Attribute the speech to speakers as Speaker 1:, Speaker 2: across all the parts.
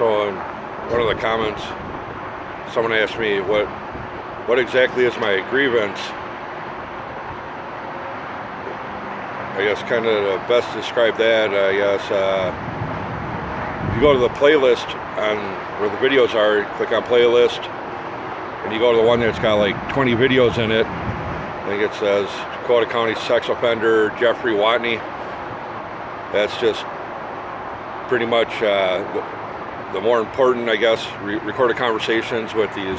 Speaker 1: So in one of the comments, someone asked me what exactly is my grievance. I guess kind of to best describe that, I guess, if you go to the playlist on where the videos are, click on playlist, and you go to the one that's got like 20 videos in it. I think it says Dakota County sex offender Jeffrey Watney. That's just pretty much the more important, I guess, recorded conversations with these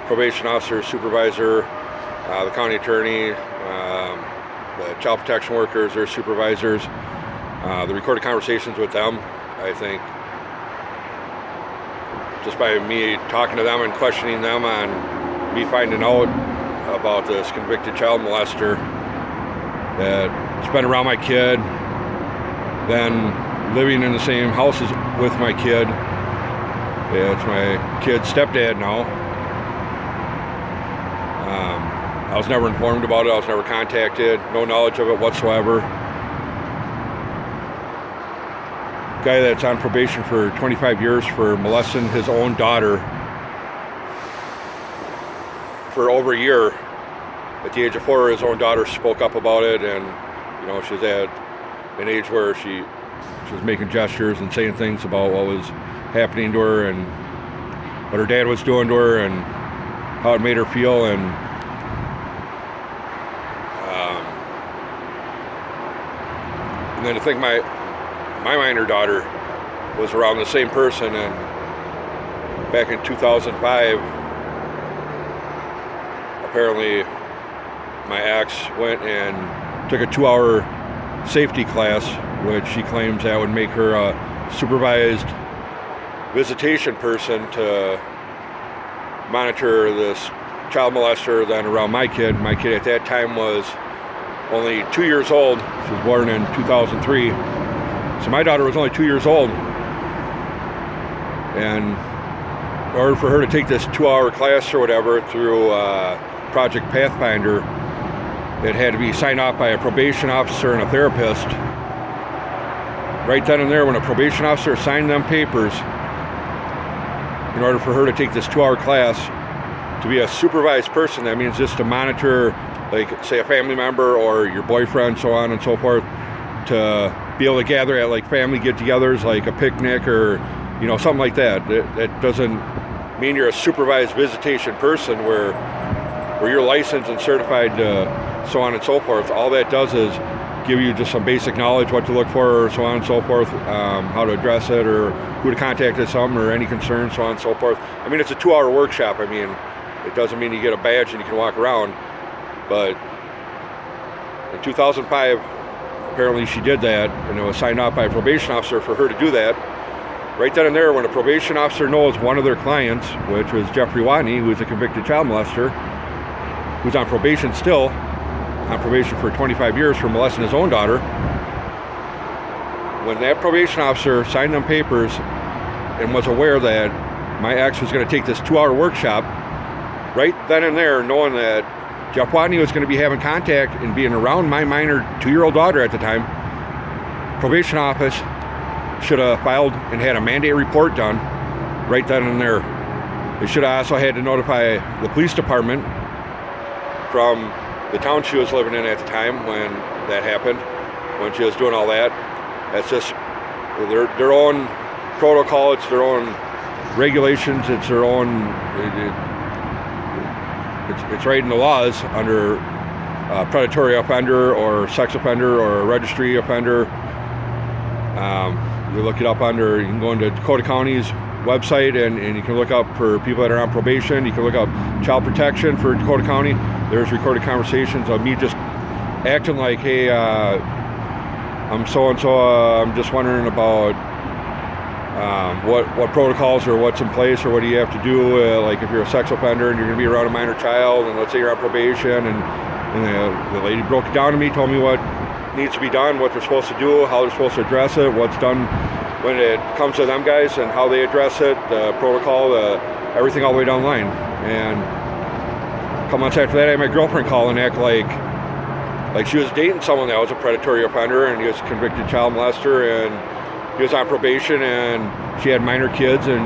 Speaker 1: probation officers, supervisor, the county attorney, the child protection workers, their supervisors, the recorded conversations with them. I think just by me talking to them and questioning them on me finding out about this convicted child molester that's been around my kid, then living in the same house with my kid. Yeah, it's my kid's stepdad now. I was never informed about it. I was never contacted. No knowledge of it whatsoever. Guy that's on probation for 25 years for molesting his own daughter for over a year. At the age of 4, his own daughter spoke up about it, and she was at an age where she was making gestures and saying things about what was happening to her and what her dad was doing to her and how it made her feel. And then to think my minor daughter was around the same person, and back in 2005, apparently my ex went and took a 2-hour safety class, which she claims that would make her a supervised visitation person to monitor this child molester then around my kid. My kid at that time was only 2 years old. She was born in 2003. So my daughter was only 2 years old. And in order for her to take this 2-hour class or whatever through Project Pathfinder, it had to be signed off by a probation officer and a therapist. Right then and there, when a probation officer signed them papers, in order for her to take this 2-hour class, to be a supervised person, that means just to monitor, like, say, a family member or your boyfriend, so on and so forth, to be able to gather at, like, family get-togethers, like a picnic or, something like that. That doesn't mean you're a supervised visitation person where you're licensed and certified to so on and so forth. All that does is give you just some basic knowledge, what to look for, or so on and so forth, how to address it, or who to contact at something, or any concerns, so on and so forth. I mean, it's a 2-hour workshop. I mean, it doesn't mean you get a badge and you can walk around. But in 2005, apparently she did that, and it was signed off by a probation officer for her to do that. Right then and there, when a probation officer knows one of their clients, which was Jeffrey Watney, who is a convicted child molester, who's on probation still, on probation for 25 years for molesting his own daughter, when that probation officer signed them papers and was aware that my ex was going to take this 2-hour workshop, right then and there, knowing that Jeff Watney was going to be having contact and being around my minor 2-year-old daughter at the time, probation office should have filed and had a mandate report done right then and there. They should have also had to notify the police department from the town she was living in at the time when that happened, when she was doing all that. That's just their own protocol, it's their own regulations, it's their own, it's right in the laws under predatory offender or sex offender or a registry offender. You look it up under, you can go into Dakota County's website and you can look up for people that are on probation. You can look up child protection for Dakota County. There's recorded conversations of me just acting like, hey, I'm so-and-so, I'm just wondering about what protocols or what's in place or what do you have to do, like if you're a sex offender and you're going to be around a minor child and let's say you're on probation, and the lady broke it down to me, told me what needs to be done, what they're supposed to do, how they're supposed to address it, what's done when it comes to them guys and how they address it, the protocol, everything all the way down the line. And a couple months after that, I had my girlfriend call and act like she was dating someone that was a predatory offender and he was a convicted child molester and he was on probation, and she had minor kids and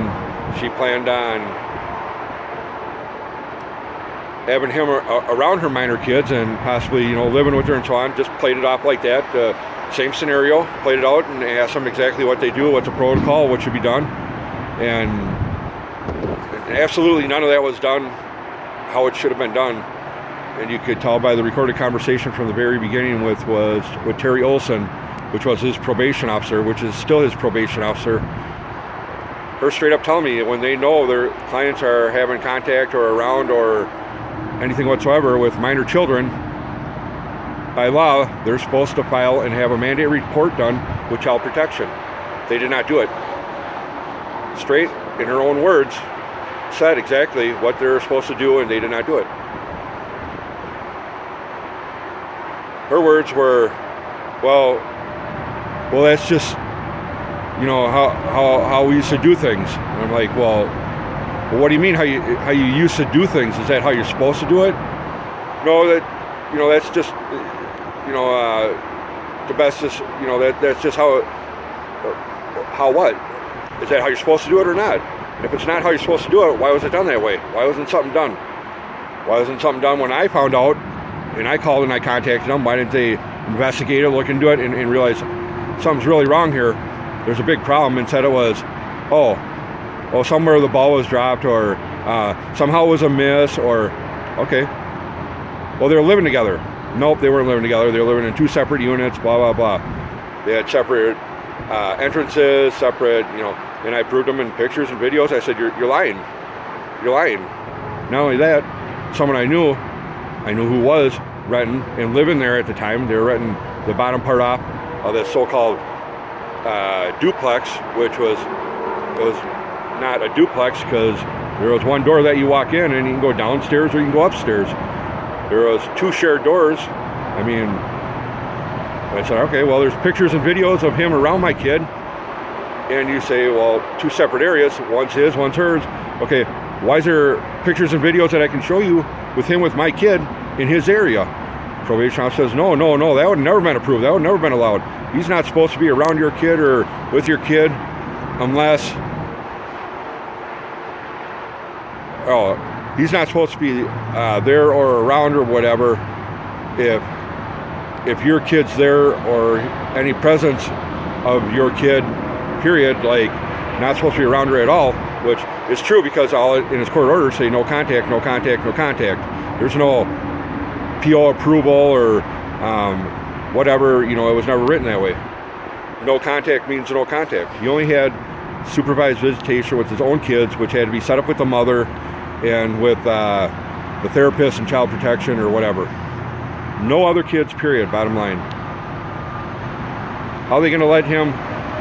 Speaker 1: she planned on having him around her minor kids and possibly, living with her and so on. Just played it off like that. Same scenario, played it out and asked them exactly what they do, what's the protocol, what should be done. And absolutely none of that was done how it should have been done. And you could tell by the recorded conversation from the very beginning with Terry Olson, which was his probation officer, which is still his probation officer. Her straight up telling me when they know their clients are having contact or around or anything whatsoever with minor children, by law, they're supposed to file and have a mandate report done with child protection. They did not do it. Straight, in her own words, said exactly what they're supposed to do, and they did not do it. Her words were, well, that's just, how we used to do things. And I'm like, well, what do you mean how you used to do things? Is that how you're supposed to do it? No, that's just, the best is, that's just how what? Is that how you're supposed to do it or not? If it's not how you're supposed to do it, why was it done that way? Why wasn't something done? Why wasn't something done when I found out and I called and I contacted them? Why didn't they investigate it, look into it, and realize something's really wrong here? There's a big problem. Instead it was, somewhere the ball was dropped or somehow it was a miss or, okay. Well, they were living together. Nope, they weren't living together. They were living in two separate units, blah, blah, blah. They had separate entrances, separate, and I proved them in pictures and videos. I said, you're lying. You're lying. Not only that, someone I knew who was renting and living there at the time. They were renting the bottom part off of this so-called duplex, which was not a duplex because there was one door that you walk in and you can go downstairs or you can go upstairs. There was two shared doors. I said, okay, well, there's pictures and videos of him around my kid. And you say, well, two separate areas. One's his, one's hers. Okay, why is there pictures and videos that I can show you with him with my kid in his area? Probation officer says, no, that would never been approved. That would never been allowed. He's not supposed to be around your kid or with your kid unless, he's not supposed to be there or around or whatever if your kid's there or any presence of your kid, period, like not supposed to be around her at all, which is true because all in his court orders say no contact, no contact, no contact. There's no PO approval or whatever, it was never written that way. No contact means no contact. He only had supervised visitation with his own kids, which had to be set up with the mother and with the therapist and child protection or whatever. No other kids, period, bottom line. How are they going to let him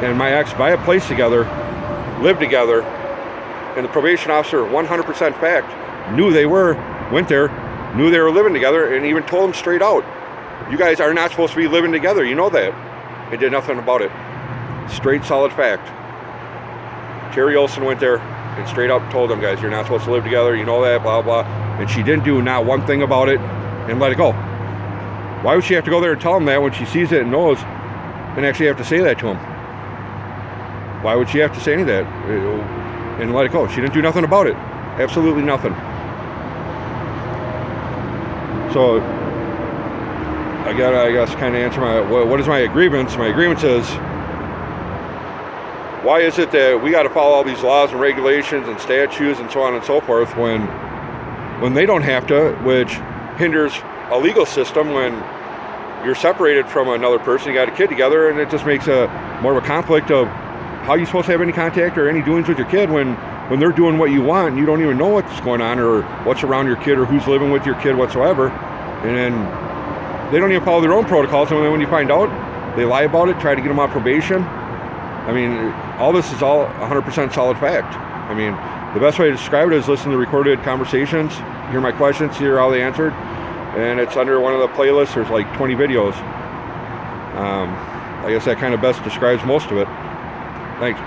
Speaker 1: and my ex buy a place together, live together, and the probation officer, 100% fact, knew they were, went there, knew they were living together, and even told them straight out, you guys are not supposed to be living together, you know that. And did nothing about it. Straight, solid fact. Terry Olson went there and straight up told them, guys, you're not supposed to live together, you know that, blah, blah. And she didn't do not one thing about it and let it go. Why would she have to go there and tell him that when she sees it and knows and actually have to say that to him? Why would she have to say any of that and let it go? She didn't do nothing about it. Absolutely nothing. So I guess kind of answer what is my grievance? My grievance is, why is it that we got to follow all these laws and regulations and statutes and so on and so forth when they don't have to, which hinders a legal system when you're separated from another person, you got a kid together, and it just makes more of a conflict of how are you supposed to have any contact or any doings with your kid when they're doing what you want and you don't even know what's going on or what's around your kid or who's living with your kid whatsoever. And then they don't even follow their own protocols, and then when you find out, they lie about it, try to get them on probation. All this is all 100% solid fact. The best way to describe it is listen to the recorded conversations, hear my questions, hear how they answered, and it's under one of the playlists. There's like 20 videos. I guess that kind of best describes most of it. Thanks.